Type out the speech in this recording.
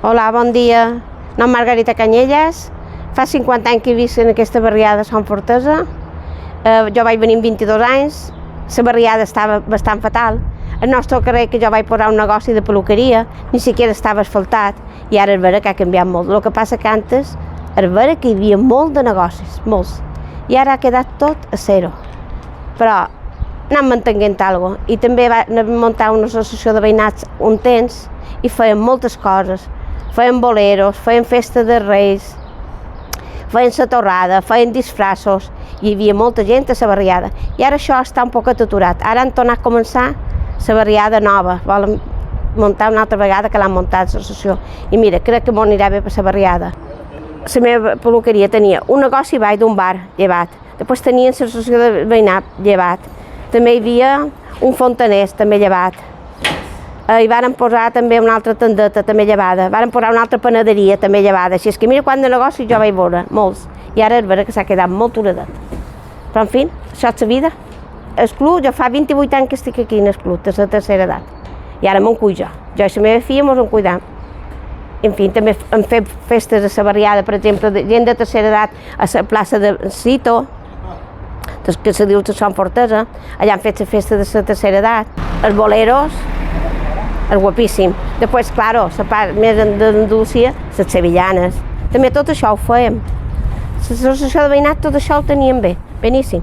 Hola, bon dia. Nom Margarita Canyelles. Fa 50 anys que visc en aquesta barriada de Sant Fortesa. Jo vaig venir amb 22 anys. La barriada estava bastant fatal. El nostre carrer, que jo vaig posar un negoci de peluqueria, ni siquiera estava asfaltat. I ara és vera que ha canviat molt. El que passa que antes és vera que hi havia molt de negocis, molts. I ara ha quedat tot a zero. Però anem mantenint alguna cosa. I també vam muntar una associació de veïnats un temps i feien moltes coses. Feien boleros, feien festa de reis, feien la torrada, feien disfraços, i hi havia molta gent a la barriada. I ara això està un poc aturat. Ara han tornat a començar la barriada nova, volen muntar una altra vegada que l'han muntat l'associació. I mira, crec que m'ho anirà bé per la barriada. La meva peluqueria tenia un negoci baix d'un bar, llevat. Després tenien l'associació de veïnat, llevat. També hi havia un fontaners, també llevat. Hi varen posar també una altra tendeta, també llevada. Varen posar una altra panaderia, també llevada. Així és que mira quant de negocis jo vaig veure, molts. I ara és vera que s'ha quedat molt aturat. Però, en fi, això és la vida. El club, jo fa 28 anys que estic aquí en el club, de la tercera edat. I ara me'n cuido jo. Jo i la meva filla mos en cuidam. En fi, també hem fet festes a la barriada, per exemple, de gent de tercera edat a la plaça de Cito, que se diu de Sant Fortesa. Allà han fet la festa de la tercera edat. Els boleros, és guapíssim. Després, claro, la part més d'Andalusia, les sevillanes. També tot això ho fèiem. L'associació de veïnat, tot això ho teníem bé, beníssim.